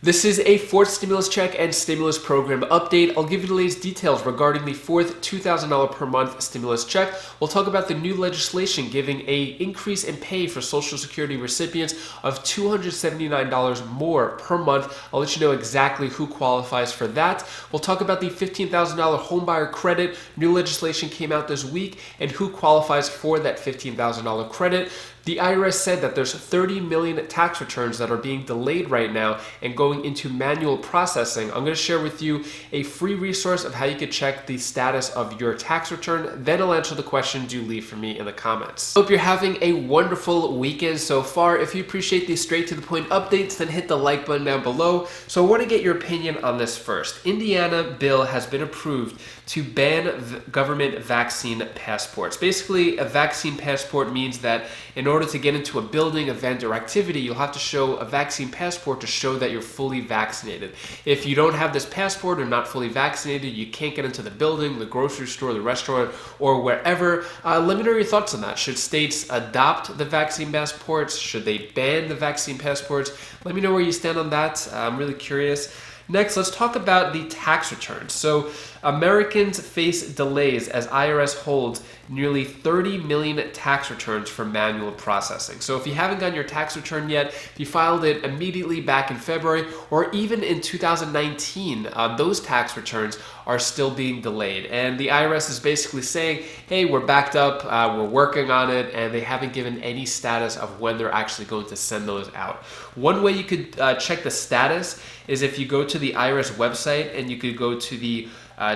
This is a fourth stimulus check and stimulus program update. I'll give you the latest details regarding the fourth $2,000 per month stimulus check. We'll talk about the new legislation giving an increase in pay for Social Security recipients of $279 more per month. I'll let you know exactly who qualifies for that. We'll talk about the $15,000 homebuyer credit. New legislation came out this week and who qualifies for that $15,000 credit. The IRS said that there's 30 million tax returns that are being delayed right now and going into manual processing. I'm going to share with you a free resource of how you could check the status of your tax return. Then I'll answer the questions you leave for me in the comments. Hope you're having a wonderful weekend so far. If you appreciate these straight to the point updates, then hit the like button down below. So I want to get your opinion on this first. Indiana bill has been approved to ban government vaccine passports. Basically, a vaccine passport means that in order to get into a building, event, or activity, you'll have to show a vaccine passport to show that you're fully vaccinated. If you don't have this passport or not fully vaccinated, you can't get into the building, the grocery store, the restaurant, or wherever. Let me know your thoughts on that. Should states adopt the vaccine passports? Should they ban the vaccine passports? Let me know where you stand on that. I'm really curious. Next, let's talk about the tax returns. So Americans face delays as IRS holds nearly 30 million tax returns for manual processing. So if you haven't gotten your tax return yet, if you filed it immediately back in February or even in 2019, those tax returns are still being delayed. And the IRS is basically saying, hey, we're backed up, we're working on it, and they haven't given any status of when they're actually going to send those out. One way you could check the status is if you go to the IRS website and you could go to the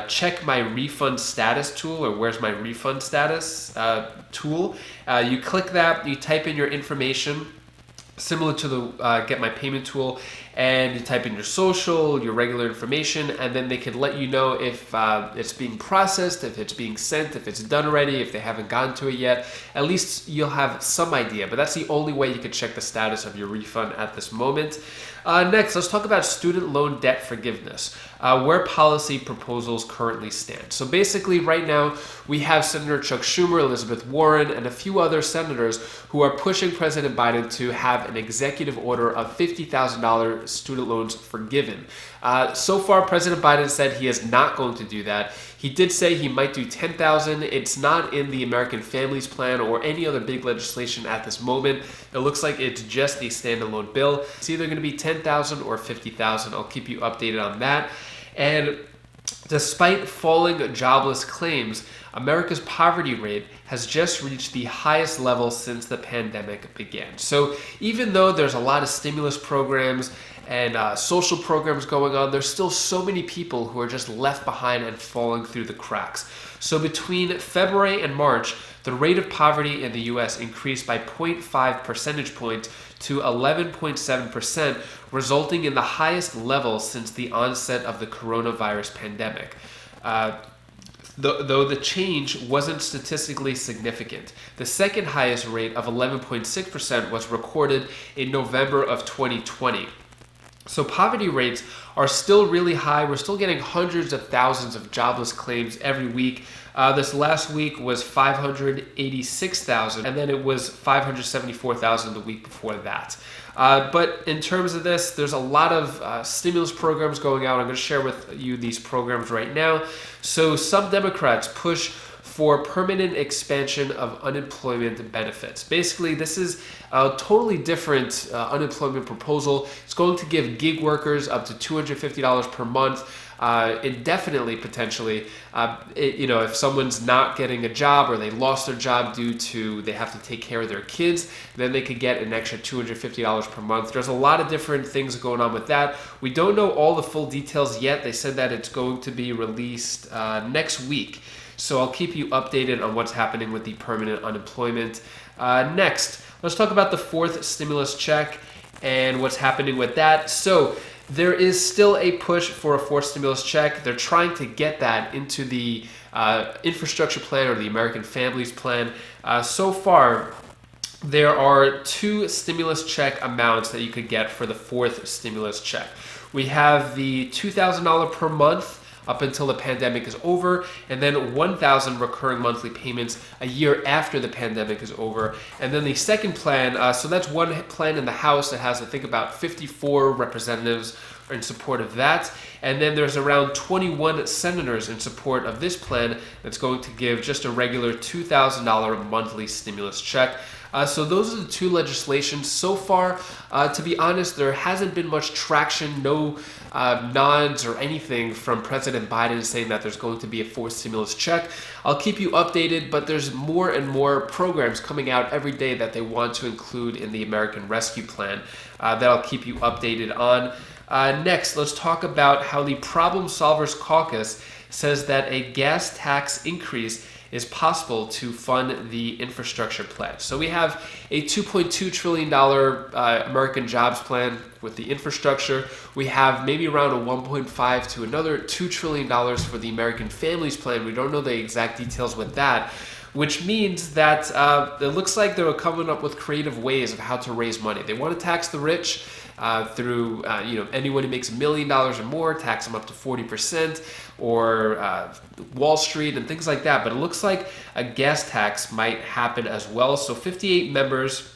check my refund status tool, or where's my refund status tool. You click that, you type in your information, similar to the get my payment tool, and you type in your social, your regular information, and then they can let you know if it's being processed, if it's being sent, if it's done already, if they haven't gotten to it yet. At least you'll have some idea, but that's the only way you can check the status of your refund at this moment. Next, let's talk about student loan debt forgiveness, where policy proposals currently stand. So basically right now, we have Senator Chuck Schumer, Elizabeth Warren, and a few other senators who are pushing President Biden to have an executive order of $50,000 student loans forgiven. So far, President Biden said he is not going to do that. He did say he might do $10,000. It's not in the American Families Plan or any other big legislation at this moment. It looks like it's just a standalone bill. It's either going to be $10,000 or $50,000. I'll keep you updated on that. And despite falling jobless claims, America's poverty rate has just reached the highest level since the pandemic began. So even though there's a lot of stimulus programs and social programs going on, there's still so many people who are just left behind and falling through the cracks. So between February and March, the rate of poverty in the US increased by 0.5 percentage points to 11.7%, resulting in the highest level since the onset of the coronavirus pandemic. Though the change wasn't statistically significant. The second highest rate of 11.6% was recorded in November of 2020. So poverty rates are still really high. We're still getting hundreds of thousands of jobless claims every week. This last week was 586,000, and then it was 574,000 the week before that. But in terms of this, there's a lot of stimulus programs going out. I'm going to share with you these programs right now. So some Democrats push for permanent expansion of unemployment benefits. Basically, this is a totally different unemployment proposal. It's going to give gig workers up to $250 per month, indefinitely potentially. If someone's not getting a job or they lost their job due to they have to take care of their kids, then they could get an extra $250 per month. There's a lot of different things going on with that. We don't know all the full details yet. They said that it's going to be released next week. So I'll keep you updated on what's happening with the permanent unemployment. Next, let's talk about the fourth stimulus check and what's happening with that. So there is still a push for a fourth stimulus check. They're trying to get that into the infrastructure plan or the American Families Plan. So far, there are two stimulus check amounts that you could get for the fourth stimulus check. We have the $2,000 per month up until the pandemic is over, and then 1,000 recurring monthly payments a year after the pandemic is over. And then the second plan, so that's one plan in the House that has, I think, about 54 representatives in support of that. And then there's around 21 senators in support of this plan that's going to give just a regular $2,000 monthly stimulus check. So those are the two legislations. So far, to be honest, there hasn't been much traction, no nods or anything from President Biden saying that there's going to be a fourth stimulus check. I'll keep you updated, but there's more and more programs coming out every day that they want to include in the American Rescue Plan that I'll keep you updated on. Next, let's talk about how the Problem Solvers Caucus says that a gas tax increase is possible to fund the infrastructure pledge. So we have a $2.2 trillion American jobs plan with the infrastructure. We have maybe around a 1.5 to another $2 trillion for the American Families Plan. We don't know the exact details with that, which means that it looks like they're coming up with creative ways of how to raise money. They want to tax the rich through anyone who makes $1 million or more, tax them up to 40%, or Wall Street and things like that. But it looks like a gas tax might happen as well. So 58 members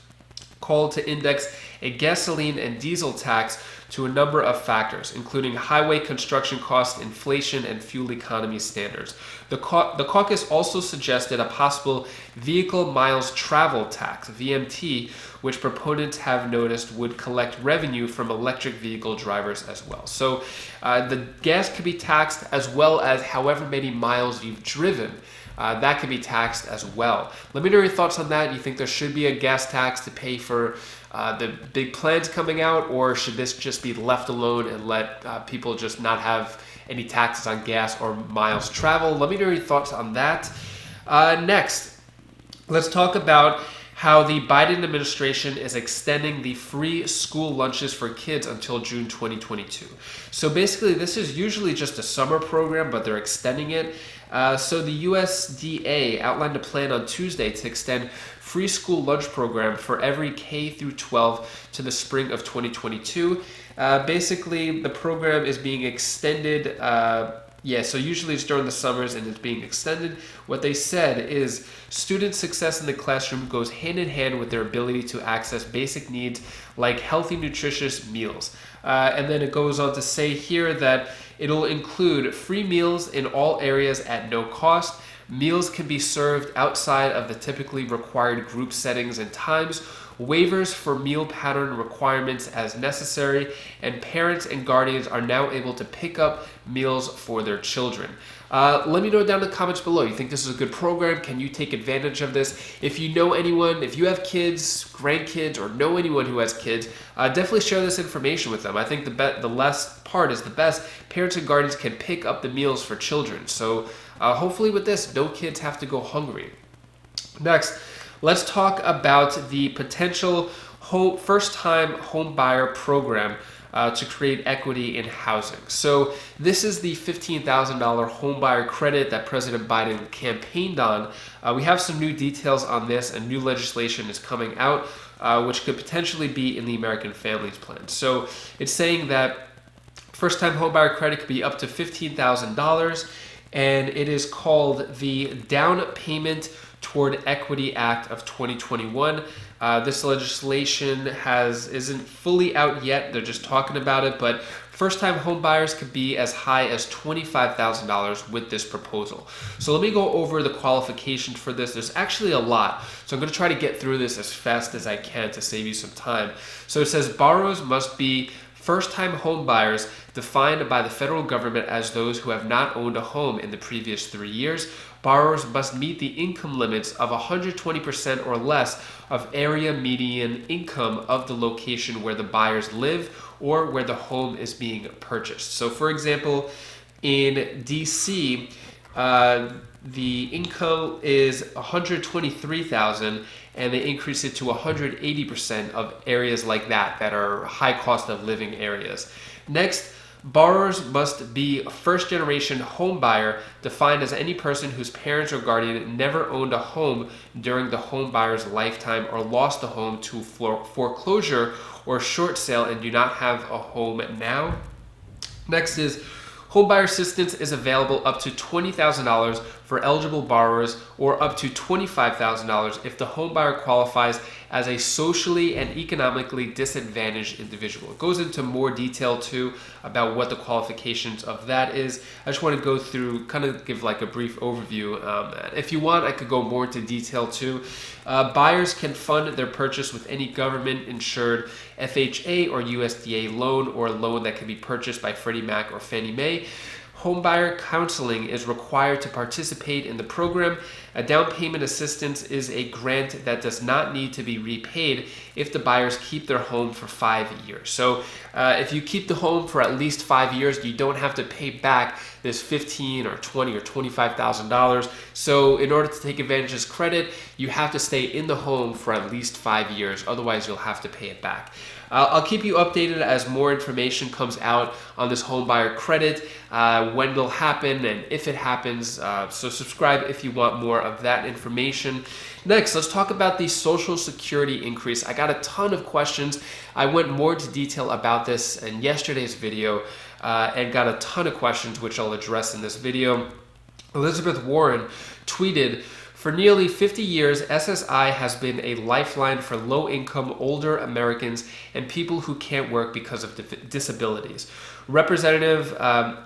called to index a gasoline and diesel tax to a number of factors, including highway construction costs, inflation, and fuel economy standards. The caucus also suggested a possible vehicle miles travel tax, VMT, which proponents have noticed would collect revenue from electric vehicle drivers as well. So the gas could be taxed, as well as however many miles you've driven. That could be taxed as well. Let me know your thoughts on that. You think there should be a gas tax to pay for the big plans coming out, or should this just be left alone and let people just not have any taxes on gas or miles travel? Let me know your thoughts on that. Next, let's talk about how the Biden administration is extending the free school lunches for kids until June 2022. So basically, this is usually just a summer program, but they're extending it. So the USDA outlined a plan on Tuesday to extend free school lunch program for every K through 12 to the spring of 2022. Basically, the program is being extended. So usually it's during the summers and it's being extended. What they said is student success in the classroom goes hand in hand with their ability to access basic needs like healthy, nutritious meals. And then it goes on to say here that it'll include free meals in all areas at no cost. Meals can be served outside of the typically required group settings and times. Waivers for meal pattern requirements as necessary, and parents and guardians are now able to pick up meals for their children. Let me know down in the comments below. You think this is a good program? Can you take advantage of this? If you know anyone, if you have kids, grandkids, or know anyone who has kids, definitely share this information with them. I think the last part is the best. Parents and guardians can pick up the meals for children. So hopefully with this, no kids have to go hungry. Next, let's talk about the potential first-time home buyer program to create equity in housing. So this is the $15,000 home buyer credit that President Biden campaigned on. We have some new details on this, and new legislation is coming out, which could potentially be in the American Families Plan. So it's saying that first-time home buyer credit could be up to $15,000, and it is called the Down Payment Toward Equity Act of 2021. This legislation isn't fully out yet. They're just talking about it, but first-time home buyers could be as high as $25,000 with this proposal. So let me go over the qualifications for this. There's actually a lot, so I'm going to try to get through this as fast as I can to save you some time. So it says borrowers must be first-time home buyers defined by the federal government as those who have not owned a home in the previous 3 years. Borrowers must meet the income limits of 120% or less of area median income of the location where the buyers live or where the home is being purchased. So for example, in DC, the income is $123,000, and they increase it to 180% of areas like that are high cost of living areas. Next, borrowers must be a first-generation home buyer, defined as any person whose parents or guardian never owned a home during the home buyer's lifetime or lost the home to foreclosure or short sale and do not have a home now. Next is Homebuyer assistance is available up to $20,000 for eligible borrowers or up to $25,000 if the homebuyer qualifies as a socially and economically disadvantaged individual. It goes into more detail too about what the qualifications of that is. I just want to go through, kind of give like a brief overview. If you want, I could go more into detail too. Buyers can fund their purchase with any government-insured FHA or USDA loan or a loan that can be purchased by Freddie Mac or Fannie Mae. Homebuyer counseling is required to participate in the program. A down payment assistance is a grant that does not need to be repaid if the buyers keep their home for 5 years. So if you keep the home for at least 5 years, you don't have to pay back this $15,000 or $20,000 or $25,000. So in order to take advantage of this credit, you have to stay in the home for at least 5 years. Otherwise, you'll have to pay it back. I'll keep you updated as more information comes out on this homebuyer credit, when it'll happen and if it happens. So subscribe if you want more of that information. Next, let's talk about the Social Security increase. I got a ton of questions. I went more into detail about this in yesterday's video and got a ton of questions which I'll address in this video. Elizabeth Warren tweeted, "For nearly 50 years, SSI has been a lifeline for low-income older Americans and people who can't work because of disabilities. Representative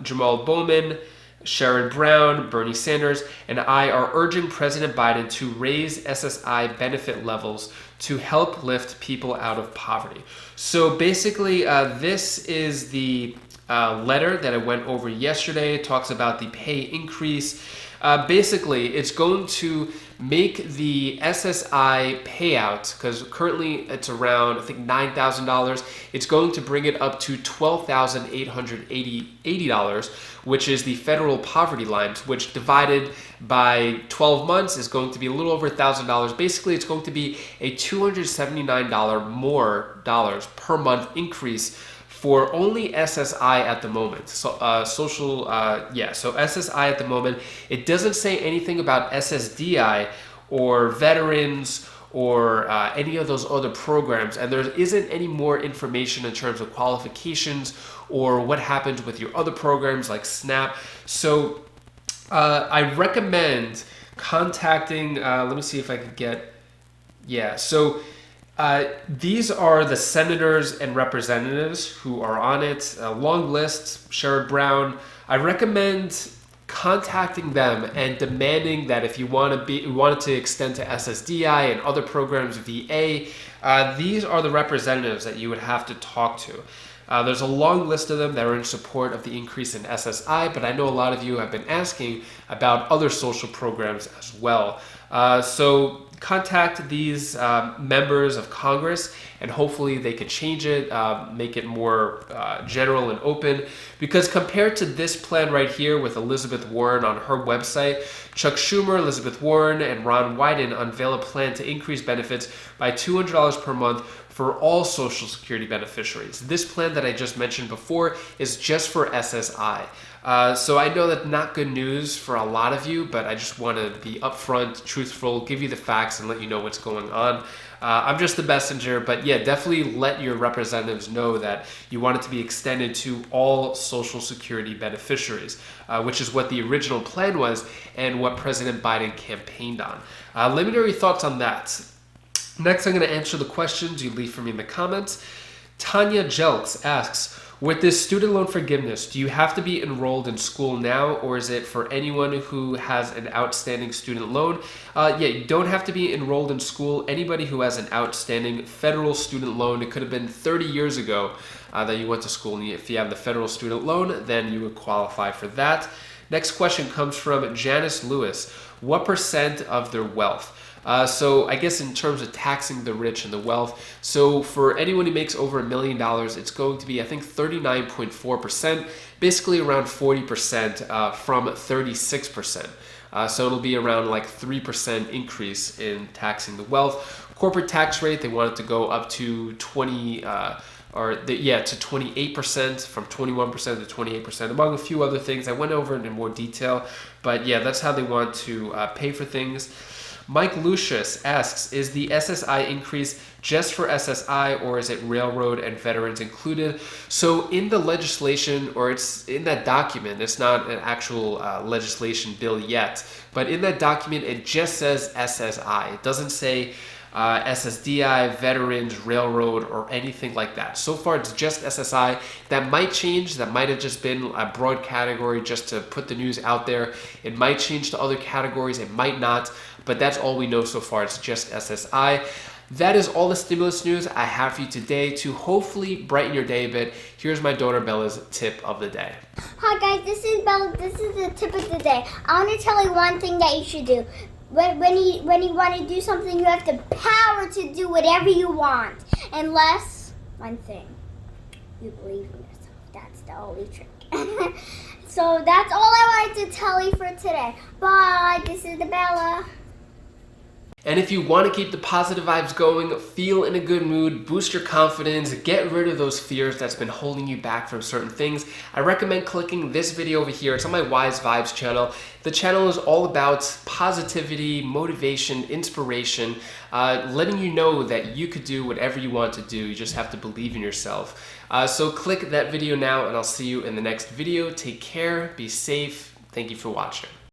Jamal Bowman, Sherrod Brown, Bernie Sanders, and I are urging President Biden to raise SSI benefit levels to help lift people out of poverty." So basically, this is the letter that I went over yesterday. It talks about the pay increase. Basically, it's going to make the SSI payout, because currently it's around, I think, $9,000. It's going to bring it up to $12,880, which is the federal poverty line, which divided by 12 months is going to be a little over $1,000. Basically, it's going to be a $279 more dollars per month increase for only SSI at the moment. So so SSI at the moment. It doesn't say anything about SSDI or veterans or any of those other programs, and there isn't any more information in terms of qualifications or what happens with your other programs like SNAP. So I recommend contacting, let me see if I could get, these are the senators and representatives who are on it. A long list. Sherrod Brown. I recommend contacting them and demanding that if you wanted to extend to SSDI and other programs, VA, these are the representatives that you would have to talk to. There's a long list of them that are in support of the increase in SSI, but I know a lot of you have been asking about other social programs as well. So contact these members of Congress, and hopefully they could change it, make it more general and open. Because compared to this plan right here with Elizabeth Warren on her website, Chuck Schumer, Elizabeth Warren, and Ron Wyden unveil a plan to increase benefits by $200 per month for all Social Security beneficiaries. This plan that I just mentioned before is just for SSI. So I know that's not good news for a lot of you, but I just want to be upfront, truthful, give you the facts, and let you know what's going on. I'm just the messenger, but yeah, definitely let your representatives know that you want it to be extended to all Social Security beneficiaries, which is what the original plan was and what President Biden campaigned on. Let me know your thoughts on that. Next, I'm going to answer the questions you leave for me in the comments. Tanya Jelks asks, with this student loan forgiveness, do you have to be enrolled in school now, or is it for anyone who has an outstanding student loan? You don't have to be enrolled in school. Anybody who has an outstanding federal student loan, it could have been 30 years ago that you went to school, and if you have the federal student loan, then you would qualify for that. Next question comes from Janice Lewis. What % of their wealth? So I guess in terms of taxing the rich and the wealth, so for anyone who makes over $1 million, it's going to be, I think, 39.4%, basically around 40% from 36%. So it'll be around like 3% increase in taxing the wealth. Corporate tax rate, they want it to go up to 28%, from 21% to 28%, among a few other things. I went over it in more detail, but yeah, that's how they want to pay for things. Mike Lucius asks, is the SSI increase just for SSI or is it railroad and veterans included? So in the legislation, or it's in that document, it's not an actual legislation bill yet, but in that document it just says SSI. It doesn't say SSDI, veterans, railroad, or anything like that. So far it's just SSI. That might change. That might have just been a broad category just to put the news out there. It might change to other categories. It might not, but that's all we know so far. It's just SSI. That is all the stimulus news I have for you today to hopefully brighten your day a bit. Here's my daughter Bella's tip of the day. Hi guys, this is Bella. This is the tip of the day. I want to tell you one thing that you should do. When you want to do something, you have the power to do whatever you want. Unless, one thing, you believe in yourself. That's the only trick. So that's all I wanted to tell you for today. Bye. This is the Bella. And if you want to keep the positive vibes going, feel in a good mood, boost your confidence, get rid of those fears that's been holding you back from certain things, I recommend clicking this video over here. It's on my Wise Vibes channel. The channel is all about positivity, motivation, inspiration, letting you know that you could do whatever you want to do. You just have to believe in yourself. So click that video now and I'll see you in the next video. Take care, be safe. Thank you for watching.